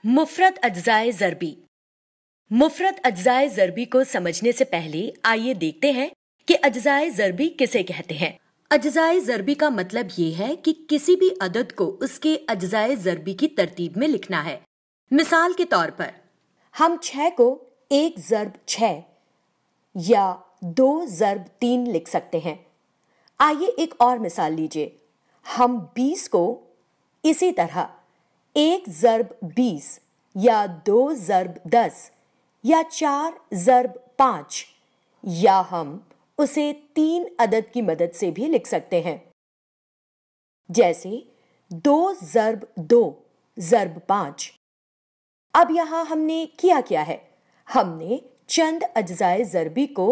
मुफरत अज्जाए ज़रबी। मुफरत अज्जाए ज़रबी को समझने से पहले आइए देखते हैं कि अज्जाए ज़रबी किसे कहते हैं। अज्जाए ज़रबी का मतलब ये है कि किसी भी अदद को उसके अज्जाए ज़रबी की तरतीब में लिखना है। मिसाल के तौर पर हम 6 को 1 ज़रब 6 या 2 ज़रब 3 लिख सकते हैं। आइए एक और मिसाल लीजिए। हम 20 को इसी तरह 1 ज़रब 20 या 2 ज़रब 10 या 4 ज़रब 5 या हम उसे 3 अदद की मदद से भी लिख सकते हैं, जैसे 2 ज़रब 2 ज़रब 5। अब यहां हमने किया क्या है? हमने चंद अज्जाए ज़रबी को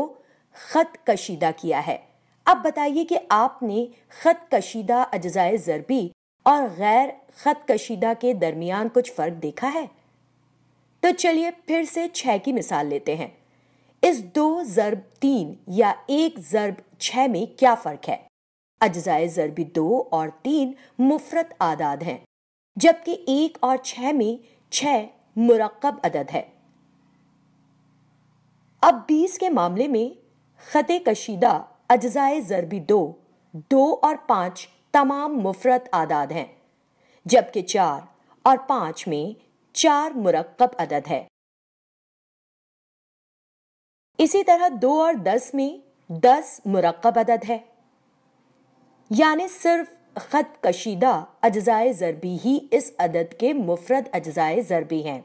खत कशीदा किया है। अब बताइए कि आपने खत कशीदा अज्जाए ज़रबी और गैर खत कशीदा के दरमियान कुछ फर्क देखा है? तो चलिए फिर से 6 की मिसाल लेते हैं। इस 2 ज़रब 3 या 1 ज़रब 6 में क्या फर्क है? अज्जाए ज़रबी 2 और 3 मुफरत आदाद हैं, जबकि 1 और 6 में 6 मुरक्कब अदद है। अब 20 के मामले में खते कशीदा अज्जाए ज़रबी 2 और 5 तमाम मुफरत आदाद हैं, जबकि 4 और 5 में 4 मुरक्कब अदद है। इसी तरह 2 और 10 में 10 मुरक्कब अदद है, यानी सिर्फ खत कशीदा अज्जाए ज़रबी ही इस अदद के मुफरद अज्जाए ज़रबी हैं।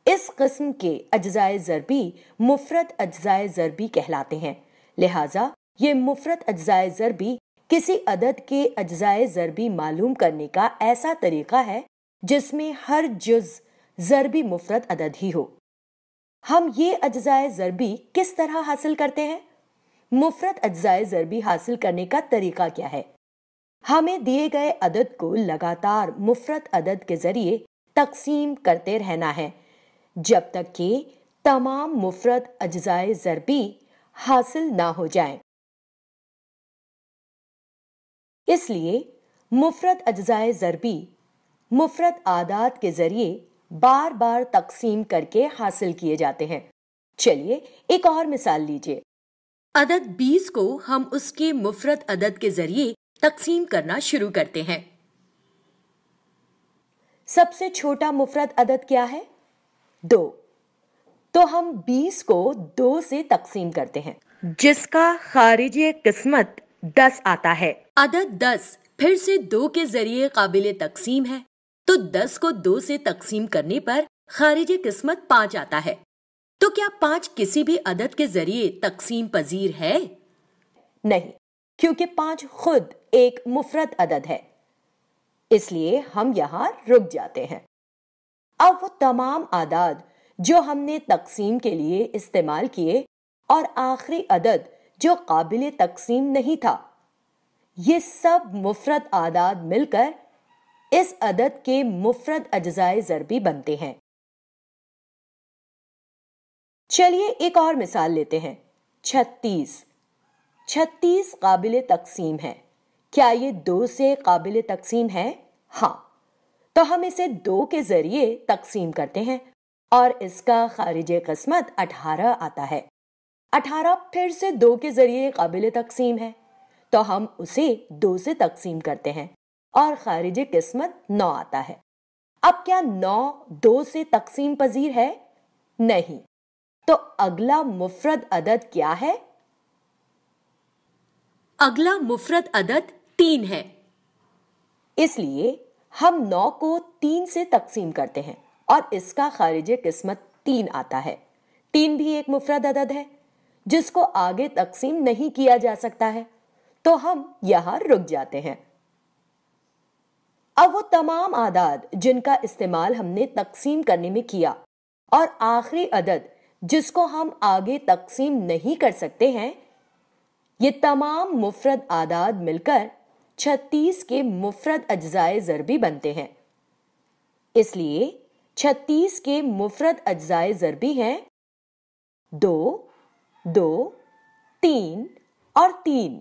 इस किस्म के अज्जाए ज़रबी मुफरद अज्जाए ज़रबी कहलाते हैं। लिहाजा ये मुफरद अज्जाए ज़रबी किसी अदद के अज्जाए ज़रबी मालूम करने का ऐसा तरीका है जिसमें हर जुज़ ज़रबी मुफरद अदद ही हो। हम ये अज्जाए ज़रबी किस तरह हासिल करते हैं? मुफरद अज्जाए ज़रबी हासिल करने का तरीका क्या है? हमें दिए गए अदद को लगातार मुफरद अदद के जरिए तकसीम करते रहना है जब तक कि तमाम मुफरद अज्जाए ज़रबी हासिल ना हो जाएं। इसलिए मुफरद अज्जाए ज़रबी मुफरद आदाद के जरिए बार बार तकसीम करके हासिल किए जाते हैं। चलिए एक और मिसाल लीजिए। अदद 20 को हम उसके मुफरद अदद के जरिए तकसीम करना शुरू करते हैं। सबसे छोटा मुफरद अदद क्या है? 2। तो हम 20 को 2 से तकसीम करते हैं, जिसका खारिजी किस्मत 10 आता है। अदद 10 फिर से 2 के जरिए काबिले तकसीम है, तो 10 को 2 से तकसीम करने पर खारिजी किस्मत 5 आता है। तो क्या 5 किसी भी अदद के जरिए तकसीम पजीर है? नहीं, क्योंकि 5 खुद एक मुफरद अदद है। इसलिए हम यहाँ रुक जाते हैं। अब वो तमाम आदाद जो हमने तकसीम के लिए इस्तेमाल किए और आखिरी अदद जो काबिले तकसीम नहीं था, ये सब मुफरद आदाद मिलकर इस अदद के मुफरद अज्जाए ज़रबी बनते हैं। चलिए एक और मिसाल लेते हैं। 36 काबिले तकसीम है। क्या ये 2 से काबिले तकसीम है? हाँ, तो हम इसे 2 के जरिए तकसीम करते हैं और इसका खारिजी किस्मत 18 आता है। 18 फिर से 2 के जरिए काबिले तकसीम है, तो हम उसे 2 से तकसीम करते हैं और खारिजी किस्मत 9 आता है। अब क्या 9 2 से तकसीम पजीर है? नहीं, तो अगला मुफरद अदद क्या है? अगला मुफरद अदद 3 है। इसलिए हम 9 को 3 से तकसीम करते हैं और इसका खारिजी किस्मत 3 आता है। 3 भी एक मुफरद अदद है जिसको आगे तकसीम नहीं किया जा सकता है, तो हम यहां रुक जाते हैं। अब वो तमाम आदाद जिनका इस्तेमाल हमने तकसीम करने में किया और आखिरी अदद जिसको हम आगे तकसीम नहीं कर सकते हैं, ये तमाम मुफरद आदाद मिलकर 36 के मुफरद अज्जाए ज़रबी बनते हैं। इसलिए 36 के मुफरद अज्जाए ज़रबी हैं 2, 2, 3 और 3।